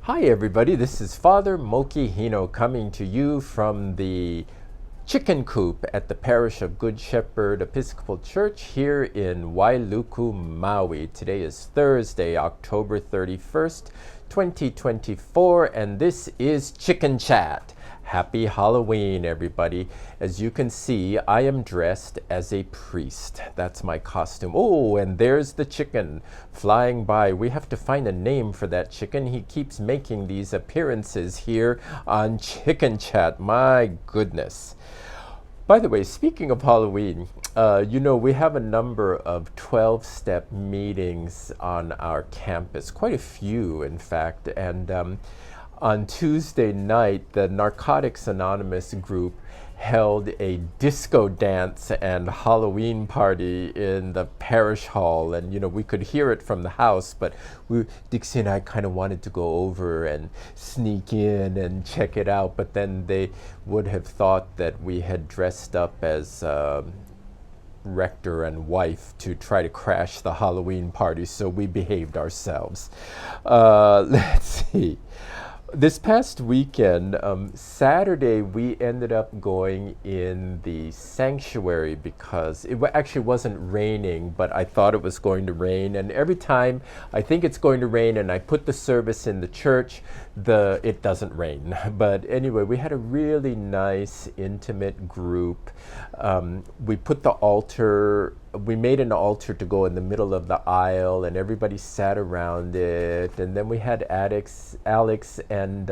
Hi everybody, this is Father Moki Hino coming to you from the chicken coop at the parish of Good Shepherd Episcopal Church here in Wailuku, Maui. Today is Thursday, October 31st, 2024, and this is Chicken Chat. Happy Halloween, everybody. As you can see, I am dressed as a priest. That's my costume. Oh, and there's the chicken flying by. We have to find a name for that chicken. He keeps making these appearances here on Chicken Chat. My goodness. By the way, speaking of Halloween, we have a number of 12-step meetings on our campus, quite a few, in fact, and on Tuesday night, the Narcotics Anonymous group held a disco dance and Halloween party in the parish hall, and we could hear it from the house, but Dixie and I kind of wanted to go over and sneak in and check it out, but then they would have thought that we had dressed up as rector and wife to try to crash the Halloween party, so we behaved ourselves. Let's see. This past weekend, Saturday, we ended up going in the sanctuary because it actually wasn't raining, but I thought it was going to rain. And every time I think it's going to rain and I put the service in the church, it doesn't rain. But anyway, we had a really nice, intimate group. We put the altar. We made an altar to go in the middle of the aisle, and everybody sat around it. And then we had Alex and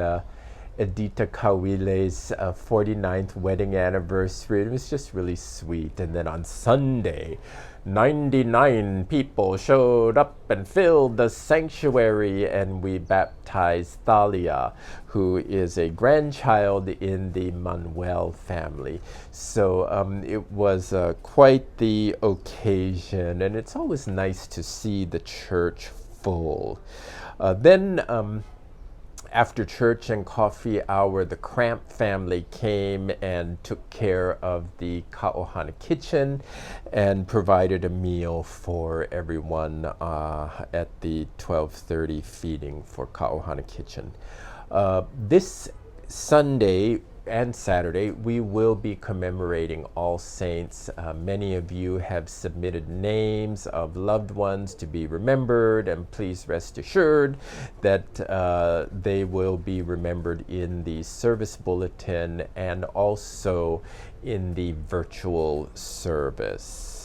Edita Kawile's 49th wedding anniversary. It was just really sweet. And then on Sunday, 99 people showed up and filled the sanctuary, and we baptized Thalia, who is a grandchild in the Manuel family. So it was quite the occasion, and it's always nice to see the church full. Then after church and coffee hour, the Cramp family came and took care of the Ka'ohana kitchen and provided a meal for everyone at the 12:30 feeding for Ka'ohana kitchen. This Sunday and Saturday, we will be commemorating All Saints. Many of you have submitted names of loved ones to be remembered, and please rest assured that they will be remembered in the service bulletin and also in the virtual service.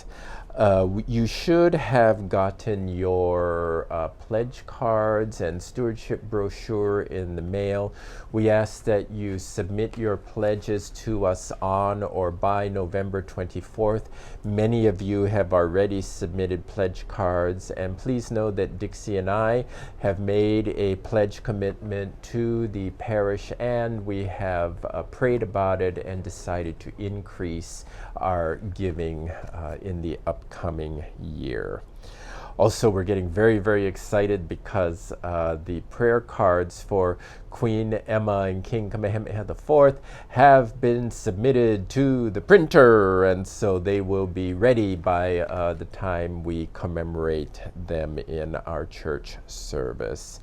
You should have gotten your pledge cards and stewardship brochure in the mail. We ask that you submit your pledges to us on or by November 24th. Many of you have already submitted pledge cards, and please know that Dixie and I have made a pledge commitment to the parish, and we have prayed about it and decided to increase our giving in the upcoming year. Also, we're getting very, very excited because the prayer cards for Queen Emma and King Kamehameha IV have been submitted to the printer, and so they will be ready by the time we commemorate them in our church service.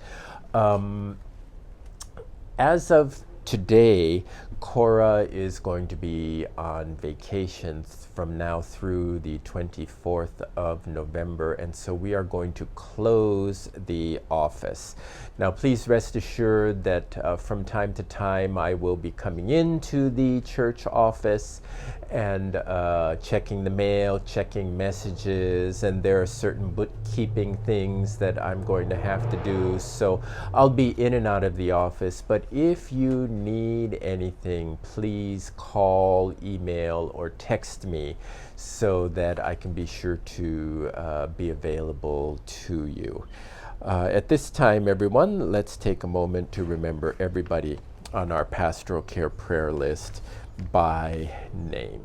As of today, Cora is going to be on vacation from now through the 24th of November, and so we are going to close the office. Now, please rest assured that from time to time I will be coming into the church office and checking the mail, checking messages, and there are certain bookkeeping things that I'm going to have to do, so I'll be in and out of the office. But if you need anything, please call, email, or text me so that I can be sure to be available to you. At this time, everyone, let's take a moment to remember everybody on our pastoral care prayer list by name.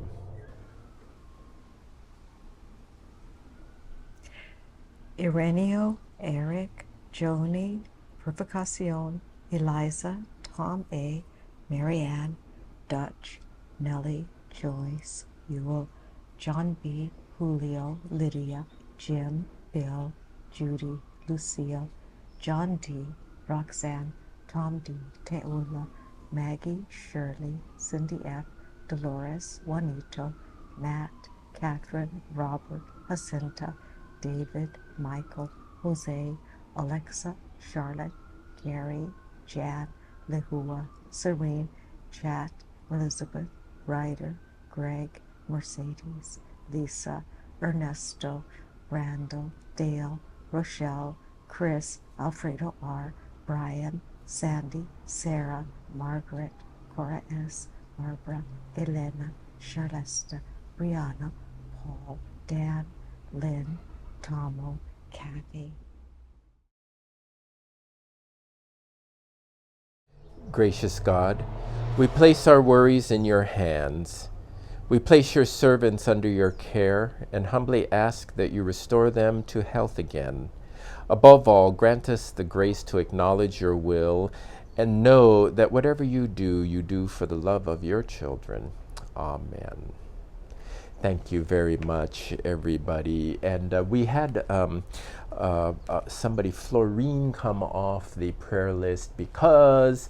Ireneo, Eric, Joni, Purificacion, Eliza, Tom A., Marianne, Dutch, Nellie, Joyce, Ewell, John B., Julio, Lydia, Jim, Bill, Judy, Lucille, John D., Roxanne, Tom D., Teula, Maggie, Shirley, Cindy F., Dolores, Juanito, Matt, Catherine, Robert, Jacinta, David, Michael, Jose, Alexa, Charlotte, Gary, Jan, Lehua, Serene, Chat, Elizabeth, Ryder, Greg, Mercedes, Lisa, Ernesto, Randall, Dale, Rochelle, Chris, Alfredo R., Brian, Sandy, Sarah, Margaret, Cora S., Barbara, Elena, Charlesta, Brianna, Paul, Dan, Lynn, Tomo, Kathy. Gracious God, we place our worries in your hands. We place your servants under your care and humbly ask that you restore them to health again. Above all, grant us the grace to acknowledge your will and know that whatever you do for the love of your children. Amen. Thank you very much, everybody. And we had somebody, Florine, come off the prayer list because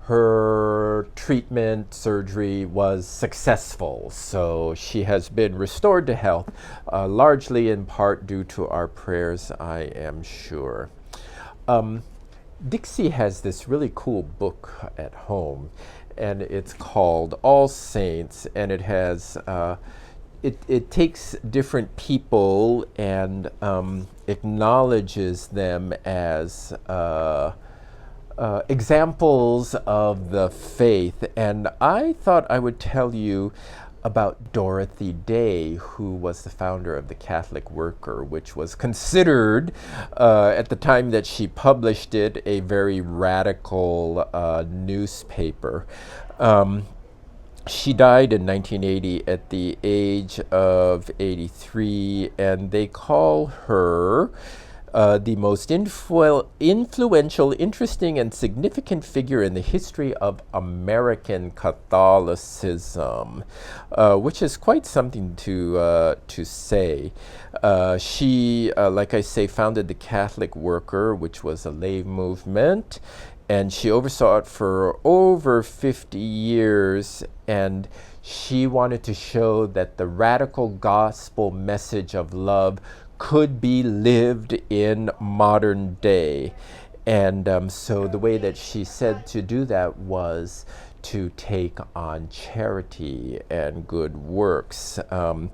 her treatment surgery was successful. So she has been restored to health, largely in part due to our prayers, I am sure. Dixie has this really cool book at home, and it's called All Saints, and it has it takes different people and acknowledges them as examples of the faith. And I thought I would tell you about Dorothy Day, who was the founder of the Catholic Worker, which was considered, at the time that she published it, a very radical newspaper. She died in 1980 at the age of 83, and they call her the most influential, interesting, and significant figure in the history of American Catholicism, which is quite something to say. She, like I say, founded the Catholic Worker, which was a lay movement, and she oversaw it for over 50 years, and she wanted to show that the radical gospel message of love could be lived in modern day. And so the way that she said to do that was to take on charity and good works. And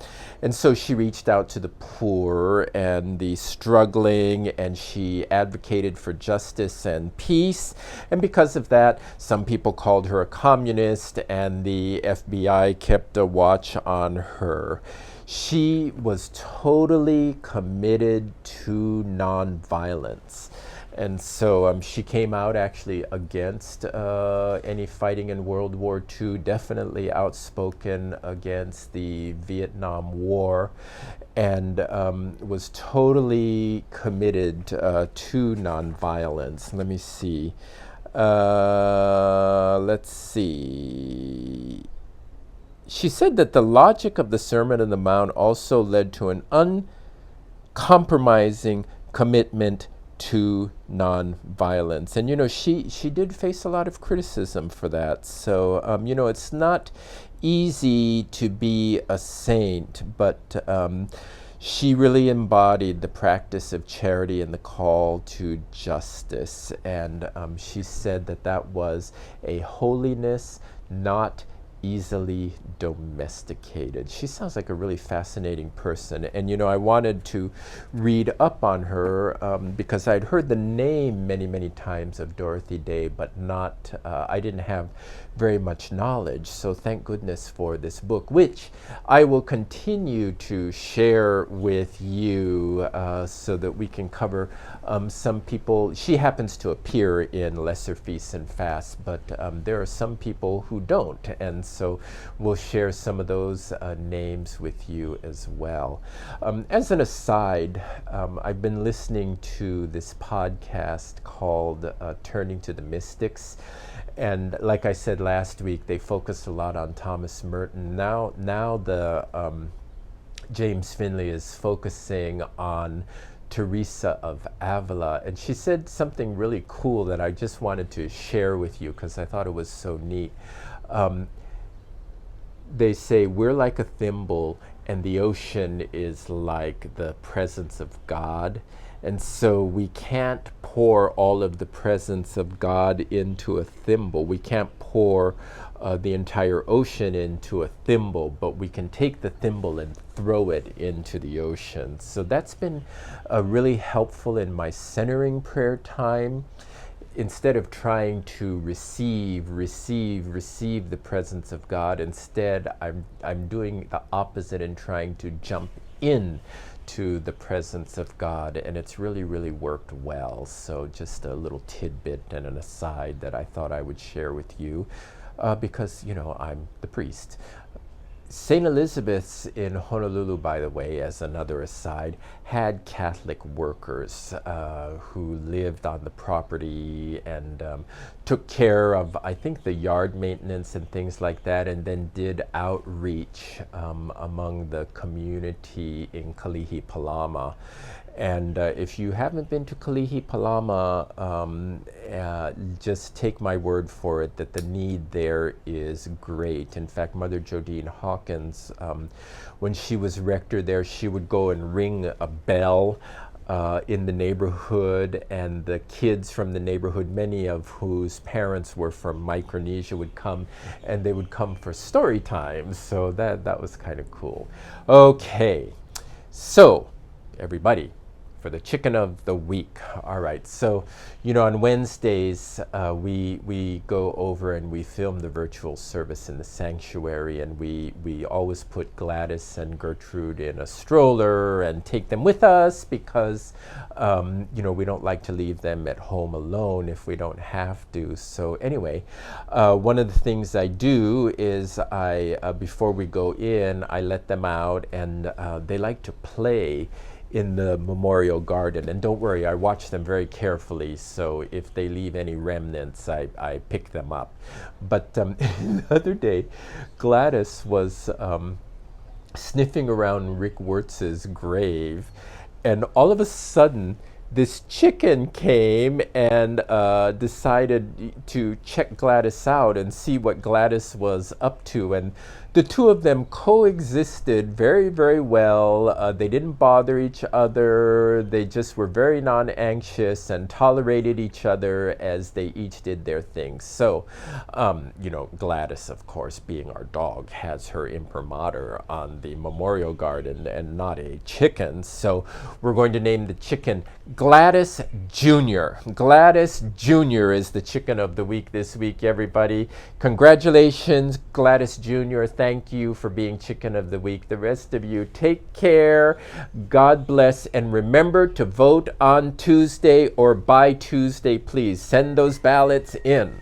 so she reached out to the poor and the struggling, and she advocated for justice and peace. And because of that, some people called her a communist, and the FBI kept a watch on her. She was totally committed to nonviolence. And so she came out actually against any fighting in World War II, definitely outspoken against the Vietnam War, and was totally committed to nonviolence. Let me see. Let's see. She said that the logic of the Sermon on the Mount also led to an uncompromising commitment to nonviolence. And, you know, she did face a lot of criticism for that. So, you know, it's not easy to be a saint, but she really embodied the practice of charity and the call to justice. And she said that that was a holiness not easily domesticated. She sounds like a really fascinating person. And, you know, I wanted to read up on her because I'd heard the name many, many times of Dorothy Day, but not, I didn't have very much knowledge. So thank goodness for this book, which I will continue to share with you so that we can cover some people. She happens to appear in Lesser Feasts and Fasts, but there are some people who don't. And so we'll share some of those names with you as well. As an aside, I've been listening to this podcast called Turning to the Mystics. And like I said last week, they focused a lot on Thomas Merton. Now the James Finley is focusing on Teresa of Avila, and she said something really cool that I just wanted to share with you because I thought it was so neat. They say we're like a thimble and the ocean is like the presence of God. And so we can't pour all of the presence of God into a thimble. We can't pour the entire ocean into a thimble, but we can take the thimble and throw it into the ocean. So that's been really helpful in my centering prayer time. Instead of trying to receive the presence of God, instead I'm doing the opposite and trying to jump in to the presence of God, and it's really worked well. So just a little tidbit and an aside that I thought I would share with you because, you know, I'm the priest. St. Elizabeth's in Honolulu, by the way, as another aside, had Catholic workers who lived on the property and took care of, I think, the yard maintenance and things like that, and then did outreach among the community in Kalihi Palama. And if you haven't been to Kalihi Palama, just take my word for it that the need there is great. In fact, Mother Jodine Hawkins, when she was rector there, she would go and ring a bell in the neighborhood, and the kids from the neighborhood, many of whose parents were from Micronesia, would come, and they would come for story time. So that was kind of cool. Okay, so everybody, for the chicken of the week. All right, so, you know, on Wednesdays, we go over and we film the virtual service in the sanctuary, and we always put Gladys and Gertrude in a stroller and take them with us because, you know, we don't like to leave them at home alone if we don't have to. So anyway, one of the things I do is before we go in, I let them out, and they like to play in the memorial garden. And don't worry, I watch them very carefully, so if they leave any remnants, I pick them up. But the other day, Gladys was sniffing around Rick Wirtz's grave, and all of a sudden, this chicken came and decided to check Gladys out and see what Gladys was up to. And the two of them coexisted very well. They didn't bother each other. They just were very non-anxious and tolerated each other as they each did their thing. So, you know, Gladys, of course, being our dog, has her imprimatur on the memorial garden and not a chicken. So we're going to name the chicken Gladys Jr. Gladys Jr. is the chicken of the week this week, everybody. Congratulations, Gladys Jr. Thank you for being chicken of the week. The rest of you, take care. God bless. And remember to vote on Tuesday, or by Tuesday, please. Send those ballots in.